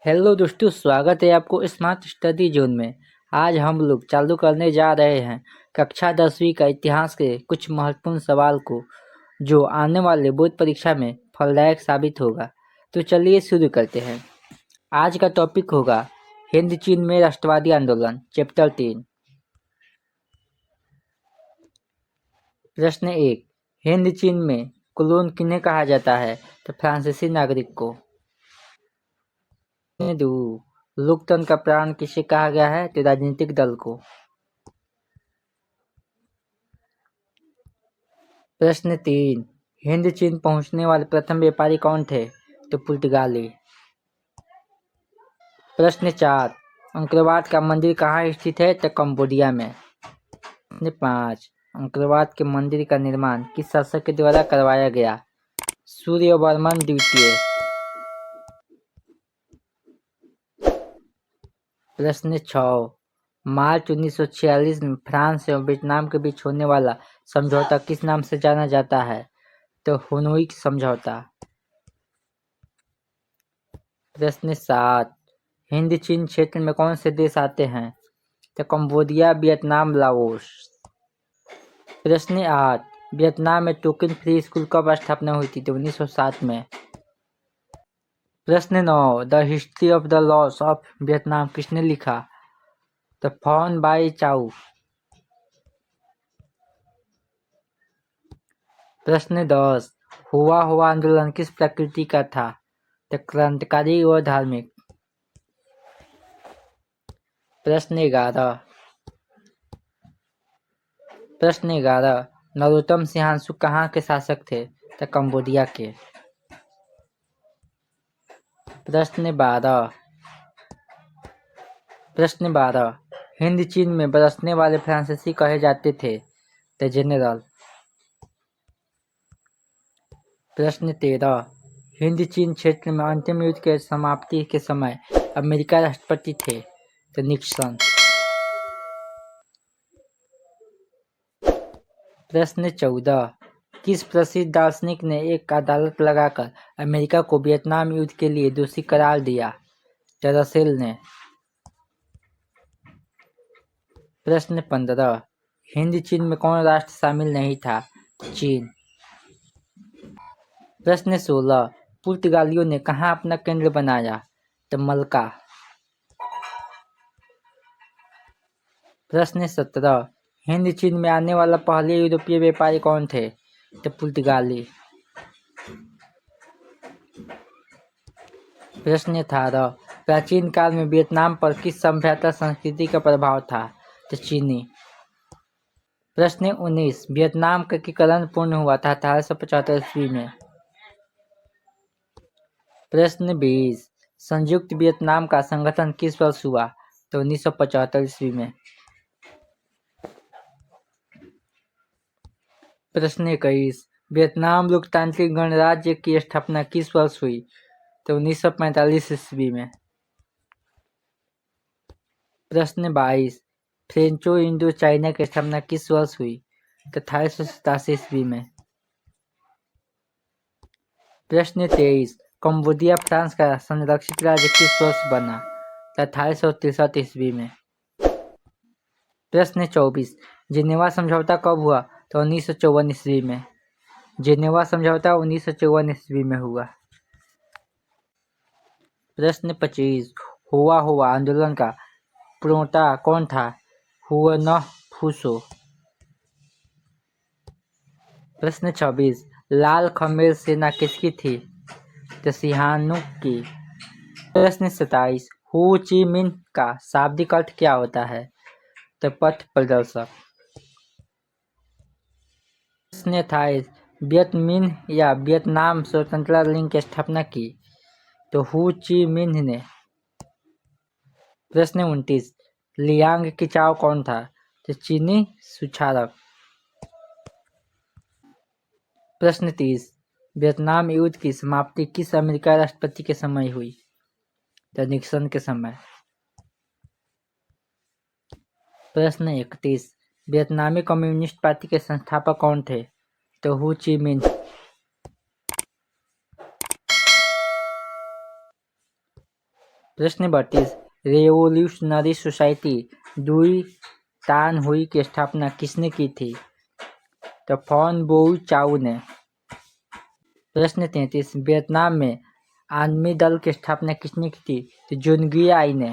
Hello दोस्तों, स्वागत है आपको स्मार्ट स्टडी जोन में। आज हम लोग चालू करने जा रहे हैं कक्षा 10वीं का इतिहास के कुछ महत्वपूर्ण सवाल को, जो आने वाले बोर्ड परीक्षा में फलदायक साबित होगा। तो चलिए शुरू करते हैं। आज का टॉपिक होगा हिंद चीन में राष्ट्रवादी आंदोलन, चैप्टर 3। प्रश्न 1, हिंद चीन में कोलोन किन्हें कहा जाता है? तो फ्रांसीसी नागरिक को। प्रश्न 2, लोकतंत्र का प्राण किसे कहा गया है? तो राजनीतिक दल को। प्रश्न 3, हिंद चीन पहुंचने वाले प्रथम व्यापारी कौन थे? तो पुर्तगाली। प्रश्न 4, अंकरवाद का मंदिर कहाँ स्थित है? तो कंबोडिया में। प्रश्न 5, अंकरवाद के मंदिर का निर्माण किस शासक के द्वारा करवाया गया? सूर्यवर्मन द्वितीय। प्रश्न 6, मार्च 1946 में फ्रांस एवं वियतनाम के बीच होने वाला समझौता किस नाम से जाना जाता है? तो हनोई समझौता। प्रश्न 7, हिंद चीन क्षेत्र में कौन से देश आते हैं? तो कंबोडिया, वियतनाम, लाओस। प्रश्न 8, वियतनाम में टोकन फ्री स्कूल कब स्थापना हुई थी? तो 1907 में। प्रश्न 9, the history of the loss of Vietnam किसने लिखा? तो फॉन बाई चाउ। प्रश्न 10, हुआ हुआ आंदोलन किस प्रकृति का था? तो क्रांतिकारी व धार्मिक। प्रश्न 11, नरोत्तम सिंहासु कहाँ के शासक थे? तो कंबोडिया के। प्रश्न 12, हिंद चीन में बरसने वाले फ्रांसीसी कहे जाते थे? तो जनरल। प्रश्न 13, हिंद चीन क्षेत्र में अंतिम युद्ध के समाप्ति के समय अमेरिका राष्ट्रपति थे? तो निक्सन। प्रश्न 14, किस प्रसिद्ध दार्शनिक ने एक अदालत लगाकर अमेरिका को वियतनाम युद्ध के लिए दोषी करार दिया? तो रसेल ने। प्रश्न 15, हिंद चीन में कौन राष्ट्र शामिल नहीं था? चीन। प्रश्न 16, पुर्तगालियों ने कहाँ अपना केंद्र बनाया? तो मलका। प्रश्न 17, हिंद चीन में आने वाला पहले यूरोपीय व्यापारी कौन थे? तो पुर्तगाली। प्रश्न 18, प्राचीन काल में वियतनाम पर किस सभ्यता संस्कृति का प्रभाव था? तो चीनी। प्रश्न 19, वियतनाम का एकीकरण पूर्ण हुआ था 1875 ईस्वी में। प्रश्न 20, संयुक्त वियतनाम का संगठन किस वर्ष हुआ? तो 1975 ईस्वी में। प्रश्न 21, वियतनाम लोकतांत्रिक गणराज्य की स्थापना किस वर्ष हुई? तो 1945 ईस्वी में। प्रश्न 22, फ्रेंचो इंडो चाइना की स्थापना किस वर्ष हुई? तो 1887 ईस्वी में। प्रश्न 23, कंबोडिया फ्रांस का संरक्षित राज्य किस वर्ष बना? तो 1863 ईस्वी में। प्रश्न 24, जिनेवा समझौता कब हुआ? तो 1954 ईस्वी में। जिनेवा समझौता 1954 ईस्वी में हुआ। प्रश्न 25, हुआ आंदोलन का प्रणेता कौन था? हुआ फूसो। प्रश्न 26, लाल खमेर सेना किसकी थी? तो सिहानुक की। प्रश्न 27, हो ची मिन्ह का शाब्दिक अर्थ क्या होता है? तो पथ प्रदर्शक। प्रश्न 28, वियत मिन्ह या वियतनाम स्वतंत्रता लीग की स्थापना की? तो हो ची मिन्ह ने। प्रश्न 29, लियांग किचाओ कौन था? तो चीनी सुधारक। प्रश्न 30, वियतनाम युद्ध की समाप्ति किस अमेरिकी राष्ट्रपति के समय हुई? तो निक्सन के समय। प्रश्न 31, वियतनामी कम्युनिस्ट पार्टी के संस्थापक कौन थे? तो हो ची मिन्ह। प्रश्न 32 रेवोल्यूशनरी सोसाइटी दुई तान हुई की स्थापना किसने की थी? तो फॉन बोई चाउ ने। प्रश्न 33 वियतनाम में आर्मी दल की स्थापना किसने की थी? तो जुनगी आई ने।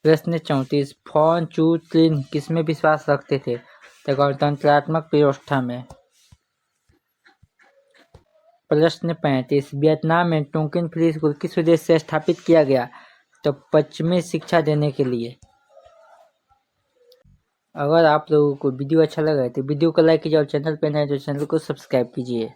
प्रश्न 34 फॉन चू ट्लिन किसमें विश्वास रखते थे? तो गणतंत्रात्मक व्यवस्था में। प्रश्न 35 वियतनाम में टोंकिन फ्री स्कूल किस उद्देश्य से स्थापित किया गया? तो पश्चिमी शिक्षा देने के लिए। अगर आप लोगों को वीडियो अच्छा लगा है तो वीडियो को लाइक कीजिए और चैनल पर नए तो चैनल को सब्सक्राइब कीजिए।